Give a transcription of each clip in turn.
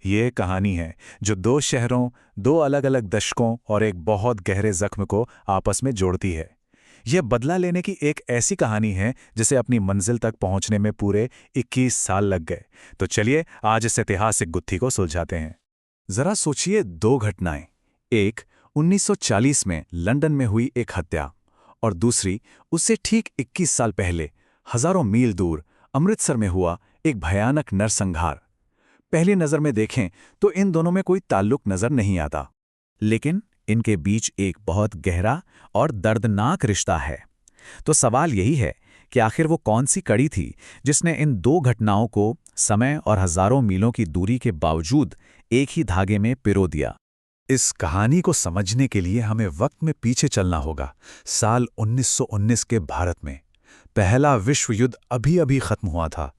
ये कहानी है जो दो शहरों, दो अलग-अलग दशकों और एक बहुत गहरे जख्म को आपस में जोड़ती है। यह बदला लेने की एक ऐसी कहानी है जिसे अपनी मंजिल तक पहुंचने में पूरे 21 साल लग गए। तो चलिए आज इस ऐतिहासिक गुत्थी को सुलझाते हैं। जरा सोचिए दो घटनाएं। एक 1940 में लंदन में हुई एक हत्या और दूसरी उससे ठीक 21 साल पहले हजारों मील दूर अमृतसर में हुआ एक भयानक नरसंहार। पहली नज़र में देखें तो इन दोनों में कोई ताल्लुक नजर नहीं आता, लेकिन इनके बीच एक बहुत गहरा और दर्दनाक रिश्ता है। तो सवाल यही है कि आखिर वो कौन सी कड़ी थी जिसने इन दो घटनाओं को समय और हजारों मीलों की दूरी के बावजूद एक ही धागे में पिरो दिया। इस कहानी को समझने के लिए हमें वक्त में पीछे चलना होगा। साल 1919 के भारत में पहला विश्व युद्ध अभी-अभी खत्म हुआ था।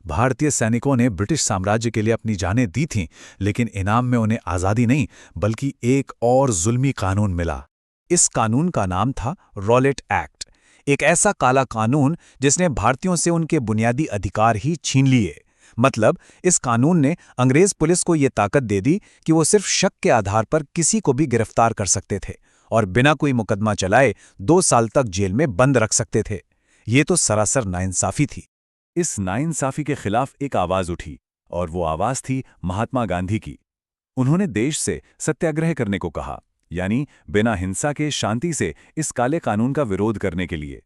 भारतीय सैनिकों ने ब्रिटिश साम्राज्य के लिए अपनी जानें दी थीं, लेकिन इनाम में उन्हें आज़ादी नहीं बल्कि एक और जुल्मी कानून मिला। इस कानून का नाम था रॉलेट एक्ट, एक ऐसा काला कानून जिसने भारतीयों से उनके बुनियादी अधिकार ही छीन लिए। मतलब इस कानून ने अंग्रेज पुलिस को ये ताकत दे दी कि वो सिर्फ शक के आधार पर किसी को भी गिरफ्तार कर सकते थे और बिना कोई मुकदमा चलाए 2 साल तक जेल में बंद रख सकते थे। ये तो सरासर नाइंसाफी थी। इस नाइंसाफी के खिलाफ एक आवाज उठी और वो आवाज थी महात्मा गांधी की। उन्होंने देश से सत्याग्रह करने को कहा, यानी बिना हिंसा के शांति से इस काले कानून का विरोध करने के लिए।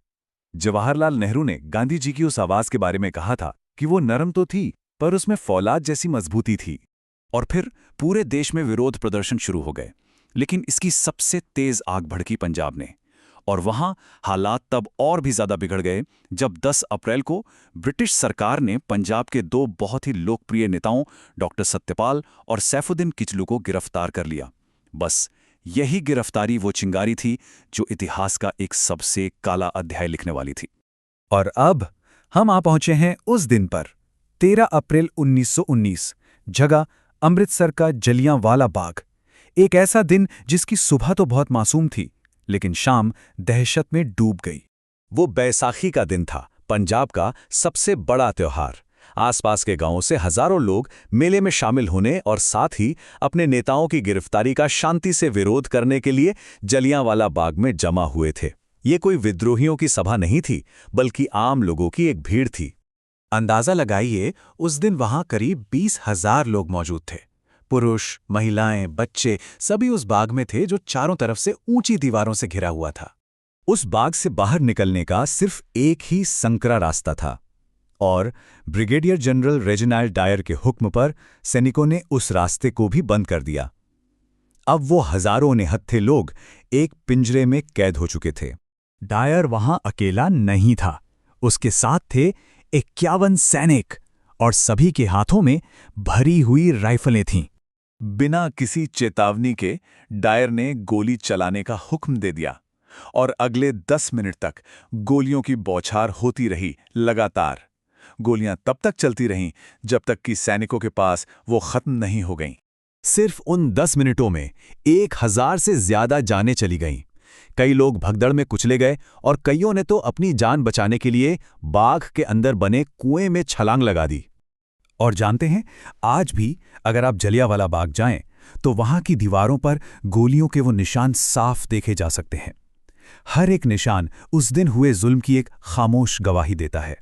जवाहरलाल नेहरू ने गांधी जी की उस आवाज के बारे में कहा था कि वो नरम तो थी पर उसमें फौलाद जैसी मजबूती थी। और फिर पूरे देश में विरोध प्रदर्शन शुरू हो गए, लेकिन इसकी सबसे तेज आग भड़की पंजाब ने। और वहां हालात तब और भी ज्यादा बिगड़ गए जब 10 अप्रैल को ब्रिटिश सरकार ने पंजाब के दो बहुत ही लोकप्रिय नेताओं डॉक्टर सत्यपाल और सैफुद्दीन किचलू को गिरफ्तार कर लिया। बस यही गिरफ्तारी वो चिंगारी थी जो इतिहास का एक सबसे काला अध्याय लिखने वाली थी। और अब हम आ पहुंचे हैं उस दिन पर, 13 अप्रैल 1919, जगह अमृतसर का जलियांवाला बाग। एक ऐसा दिन जिसकी सुबह तो बहुत मासूम थी, लेकिन शाम दहशत में डूब गई। वो बैसाखी का दिन था, पंजाब का सबसे बड़ा त्योहार। आसपास के गांवों से हजारों लोग मेले में शामिल होने और साथ ही अपने नेताओं की गिरफ्तारी का शांति से विरोध करने के लिए जलियांवाला बाग में जमा हुए थे। ये कोई विद्रोहियों की सभा नहीं थी, बल्कि आम लोगों की एक भीड़ थी। अंदाजा लगाइए, उस दिन वहां करीब 20,000 लोग मौजूद थे। पुरुष, महिलाएं, बच्चे सभी उस बाग में थे जो चारों तरफ से ऊंची दीवारों से घिरा हुआ था। उस बाग से बाहर निकलने का सिर्फ एक ही संकरा रास्ता था और ब्रिगेडियर जनरल रेजिनाल्ड डायर के हुक्म पर सैनिकों ने उस रास्ते को भी बंद कर दिया। अब वो हजारों निहत्थे लोग एक पिंजरे में कैद हो चुके थे। डायर वहां अकेला नहीं था, उसके साथ थे 51 सैनिक और सभी के हाथों में भरी हुई राइफलें थीं। बिना किसी चेतावनी के डायर ने गोली चलाने का हुक्म दे दिया और अगले 10 मिनट तक गोलियों की बौछार होती रही लगातार। गोलियां तब तक चलती रहीं जब तक कि सैनिकों के पास वो खत्म नहीं हो गईं। सिर्फ उन 10 मिनटों में 1000 से ज्यादा जानें चली गईं। कई लोग भगदड़ में कुचले गए और कईयों ने तो अपनी जान बचाने के लिए बाग के अंदर बने कुएं में छलांग लगा दी। और जानते हैं, आज भी अगर आप जलियांवाला बाग जाएं तो वहां की दीवारों पर गोलियों के वो निशान साफ देखे जा सकते हैं। हर एक निशान उस दिन हुए जुल्म की एक खामोश गवाही देता है।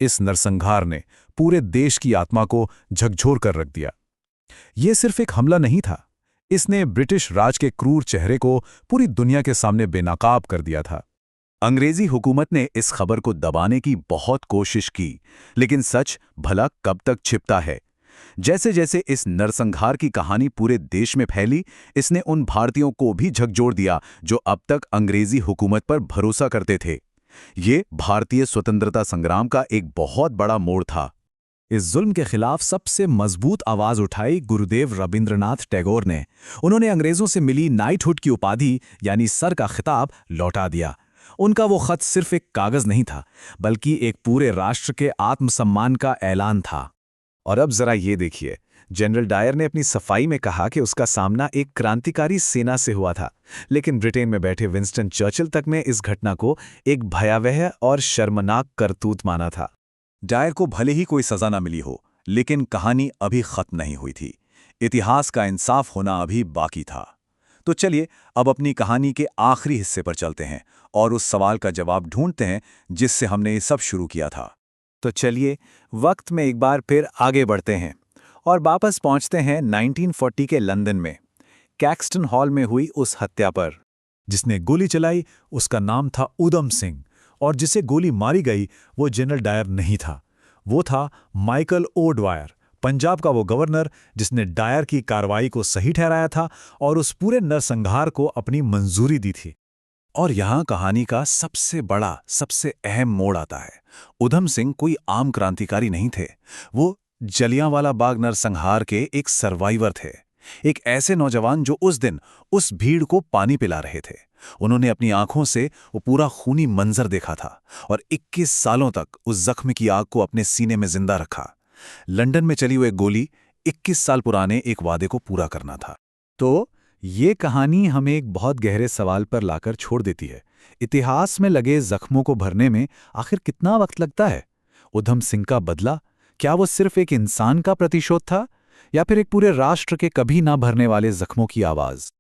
इस नरसंहार ने पूरे देश की आत्मा को झकझोर कर रख दिया। ये सिर्फ एक हमला नहीं था, इसने ब्रिटिश राज के क्रूर चेहरे को पूरी दुनिया के सामने बेनकाब कर दिया था। अंग्रेजी हुकूमत ने इस खबर को दबाने की बहुत कोशिश की, लेकिन सच भला कब तक छिपता है। जैसे जैसे इस नरसंहार की कहानी पूरे देश में फैली, इसने उन भारतीयों को भी झकझोर दिया जो अब तक अंग्रेजी हुकूमत पर भरोसा करते थे। ये भारतीय स्वतंत्रता संग्राम का एक बहुत बड़ा मोड़ था। इस जुल्म के खिलाफ सबसे मजबूत आवाज उठाई गुरुदेव रविंद्रनाथ टैगोर ने। उन्होंने अंग्रेजों से मिली नाइटहुड की उपाधि यानी सर का खिताब लौटा दिया। उनका वो खत सिर्फ एक कागज नहीं था, बल्कि एक पूरे राष्ट्र के आत्मसम्मान का ऐलान था। और अब जरा ये देखिए, जनरल डायर ने अपनी सफाई में कहा कि उसका सामना एक क्रांतिकारी सेना से हुआ था, लेकिन ब्रिटेन में बैठे विंस्टन चर्चिल तक ने इस घटना को एक भयावह और शर्मनाक करतूत माना था। डायर को भले ही कोई सजा न मिली हो, लेकिन कहानी अभी खत्म नहीं हुई थी। इतिहास का इंसाफ होना अभी बाकी था। तो चलिए अब अपनी कहानी के आखिरी हिस्से पर चलते हैं और उस सवाल का जवाब ढूंढते हैं जिससे हमने ये सब शुरू किया था। तो चलिए वक्त में एक बार फिर आगे बढ़ते हैं और वापस पहुंचते हैं 1940 के लंदन में कैक्सटन हॉल में हुई उस हत्या पर। जिसने गोली चलाई उसका नाम था उधम सिंह, और जिसे गोली मारी गई वो जनरल डायर नहीं था, वो था माइकल ओ ड्वायर, पंजाब का वो गवर्नर जिसने डायर की कार्रवाई को सही ठहराया था और उस पूरे नरसंहार को अपनी मंजूरी दी थी। और यहाँ कहानी का सबसे बड़ा, सबसे अहम मोड़ आता है। उधम सिंह कोई आम क्रांतिकारी नहीं थे। वो जलियांवाला बाग नरसंहार के एक सर्वाइवर थे। एक ऐसे नौजवान जो उस दिन उस भीड़ को पानी पिला रहे थे। उन्होंने अपनी आंखों से वो पूरा खूनी मंजर देखा था और 21 सालों तक उस जख्म की आग को अपने सीने में जिंदा रखा। लंदन में चली हुई गोली 21 साल पुराने एक वादे को पूरा करना था। तो ये कहानी हमें एक बहुत गहरे सवाल पर लाकर छोड़ देती है। इतिहास में लगे जख्मों को भरने में आखिर कितना वक्त लगता है? उधम सिंह का बदला, क्या वो सिर्फ एक इंसान का प्रतिशोध था या फिर एक पूरे राष्ट्र के कभी ना भरने वाले जख्मों की आवाज?